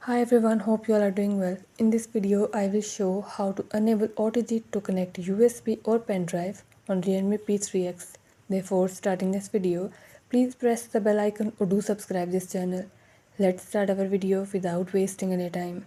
Hi everyone, hope you all are doing well. In this video, I will show how to enable OTG to connect USB or pendrive on Realme P3x. Therefore, starting this video, please press the bell icon or do subscribe this channel. Let's start our video without wasting any time.